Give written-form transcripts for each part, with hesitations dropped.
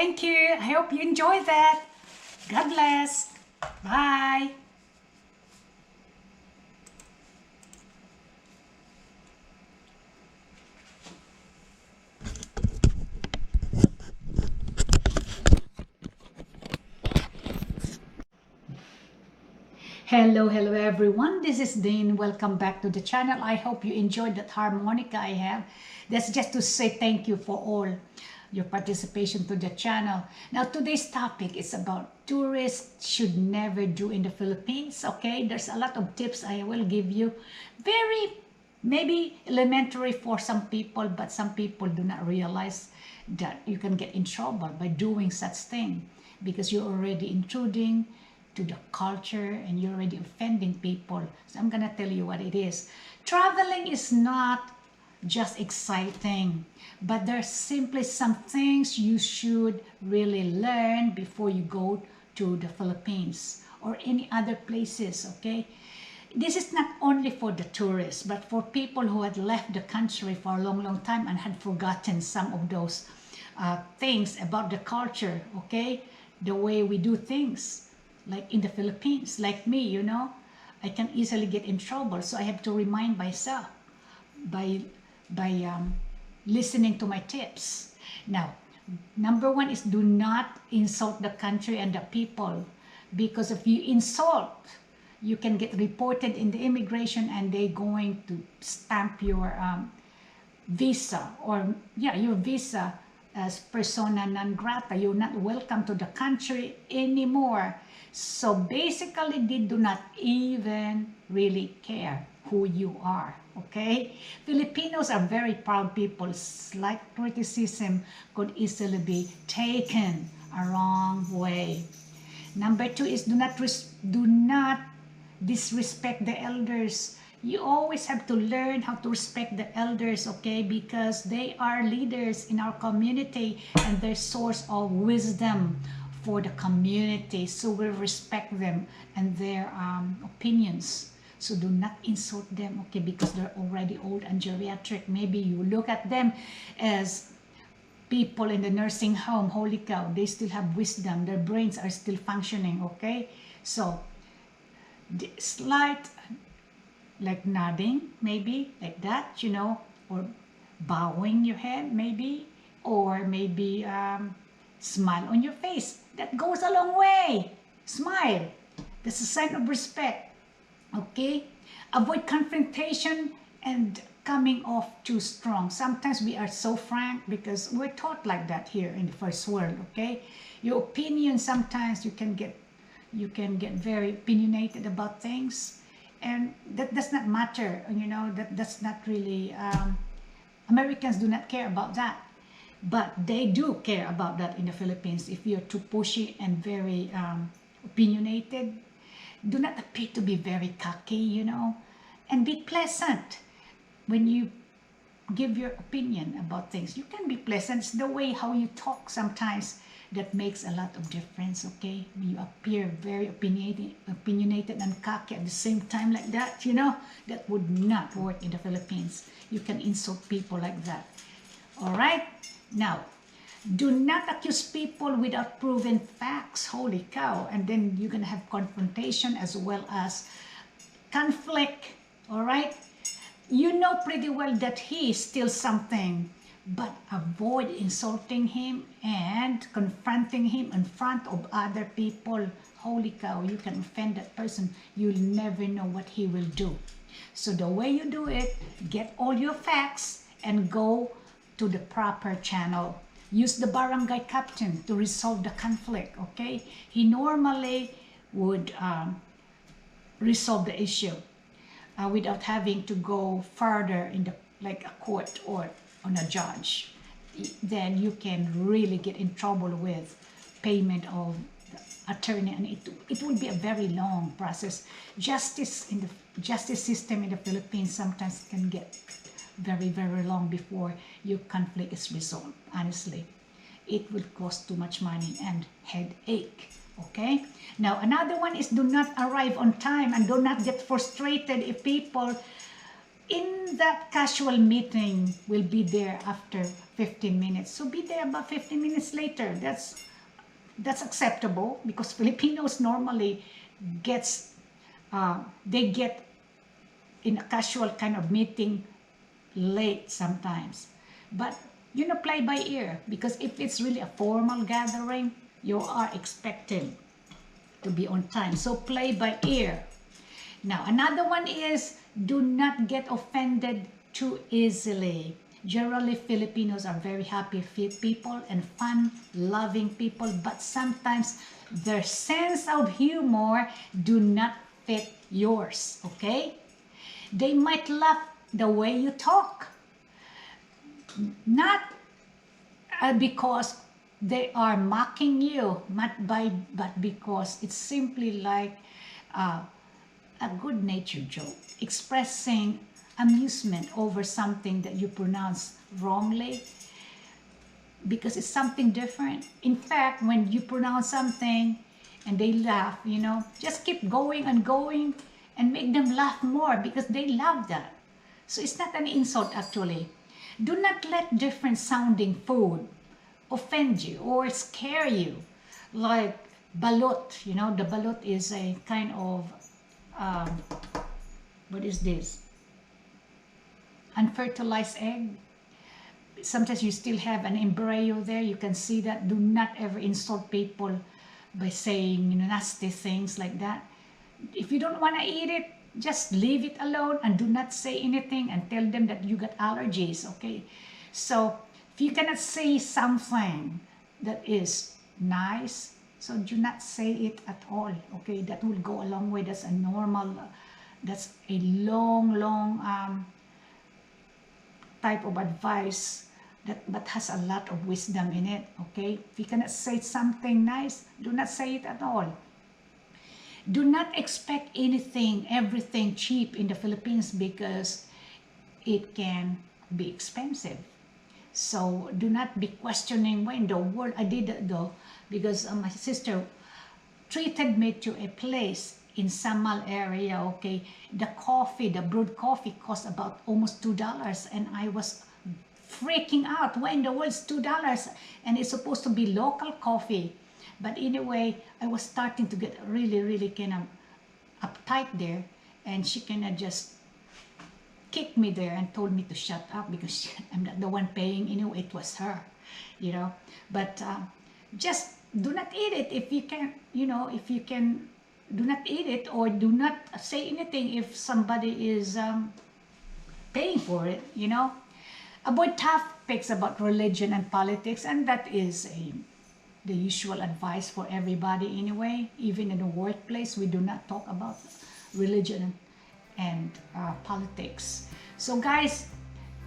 Thank you. I hope you enjoy that. God bless. Bye. Hello everyone. This is Dean. Welcome back to the channel. I hope you enjoyed that harmonica I have. That's just to say thank you for all your participation to the channel. Now today's topic is about tourists should never do in the Philippines. Okay, there's a lot of tips I will give you. Very maybe elementary for some people, but some people do not realize that you can get in trouble by doing such thing because you're already intruding to the culture and you're already offending people. So I'm gonna tell you what it is. Traveling is not just exciting, but there's simply some things you should really learn before you go to the Philippines or any other places, okay? This is not only for the tourists, but for people who had left the country for a long time and had forgotten some of those things about the culture, okay? The way we do things. Like in the Philippines, like me, you know, I can easily get in trouble. So I have to remind myself by listening to my tips. Now, number one is do not insult the country and the people, because if you insult, you can get reported in the immigration and they're going to stamp your visa or your visa as persona non grata. You're not welcome to the country anymore. So basically, they do not even really care who you are, okay? Filipinos are very proud people. Slight criticism could easily be taken a wrong way. Number two is do not disrespect the elders. You always have to learn how to respect the elders, okay? Because they are leaders in our community and they're source of wisdom for the community. So we respect them and their opinions. So do not insult them, okay? Because they're already old and geriatric. Maybe you look at them as people in the nursing home. Holy cow, they still have wisdom. Their brains are still functioning, okay? So slight like nodding, maybe like that, you know, or bowing your head maybe, or maybe smile on your face. That goes a long way. Smile. That's a sign of respect. Okay? Avoid confrontation and coming off too strong. Sometimes we are so frank because we're taught like that here in the first world, okay? Your opinion, sometimes you can get very opinionated about things, and that does not matter, you know, that's not really Americans do not care about that. But they do care about that in the Philippines. If you're too pushy and very opinionated, do not appear to be very cocky, you know, and be pleasant. When you give your opinion about things, you can be pleasant. It's the way how you talk sometimes that makes a lot of difference, okay? When you appear very opinionated and cocky at the same time like that, you know, that would not work in the Philippines. You can insult people like that. All right? Now, do not accuse people without proven facts. Holy cow. And then you're going to have confrontation as well as conflict. All right? You know pretty well that he is still something, but avoid insulting him and confronting him in front of other people. Holy cow, you can offend that person. You'll never know what he will do. So the way you do it, get all your facts and go to the proper channel. Use the barangay captain to resolve the conflict, okay? He normally would resolve the issue without having to go further in the like a court or on a judge. Then you can really get in trouble with payment of the attorney, and it will be a very long process. Justice system in the Philippines sometimes can get very long before your conflict is resolved. Honestly, it would cost too much money and headache. Okay, now another one is do not arrive on time and do not get frustrated if people in that casual meeting will be there after 15 minutes. So be there about 15 minutes later. That's acceptable because Filipinos normally gets they get in a casual kind of meeting late sometimes. But play by ear, because if it's really a formal gathering, you are expected to be on time. So play by ear. Now, another one is do not get offended too easily. Generally, Filipinos are very happy people and fun-loving people, but sometimes their sense of humor do not fit yours, okay? They might laugh the way you talk, not because they are mocking you, but because it's simply like a good-natured joke, expressing amusement over something that you pronounce wrongly, because it's something different. In fact, when you pronounce something and they laugh, just keep going and going and make them laugh more because they love that. So it's not an insult actually. Do not let different sounding food offend you or scare you. Like balut, the balut is a kind of, what is this? Unfertilized egg. Sometimes you still have an embryo there. You can see that. Do not ever insult people by saying nasty things like that. If you don't want to eat it, just leave it alone and do not say anything and tell them that you got allergies, okay? So if you cannot say something that is nice, so do not say it at all, okay? That will go a long way. That's a normal, that's a long type of advice but has a lot of wisdom in it, okay? If you cannot say something nice, do not say it at all. Do not expect everything cheap in the Philippines because it can be expensive. So do not be questioning why in the world I did that though, because my sister treated me to a place in Samal area, okay? The brewed coffee cost about almost $2 and I was freaking out. Why in the world is $2? And it's supposed to be local coffee. But anyway, I was starting to get really kind of uptight there, and she kind of just kicked me there and told me to shut up because I'm not the one paying. Anyway, it was her, But just do not eat it if you can, if you can. Do not eat it or do not say anything if somebody is paying for it, Avoid topics about religion and politics, and that is the usual advice for everybody anyway. Even in the workplace, we do not talk about religion and politics. So guys,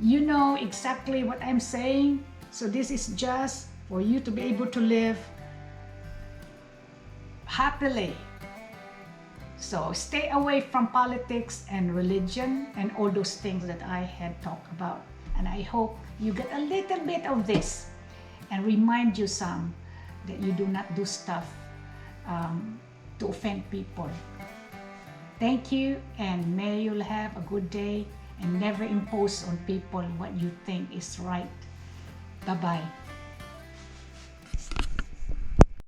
you know exactly what I'm saying. So this is just for you to be able to live happily. So stay away from politics and religion and all those things that I had talked about. And I hope you get a little bit of this and remind you some that you do not do stuff to offend people. Thank you, and may you have a good day and never impose on people what you think is right. Bye-bye.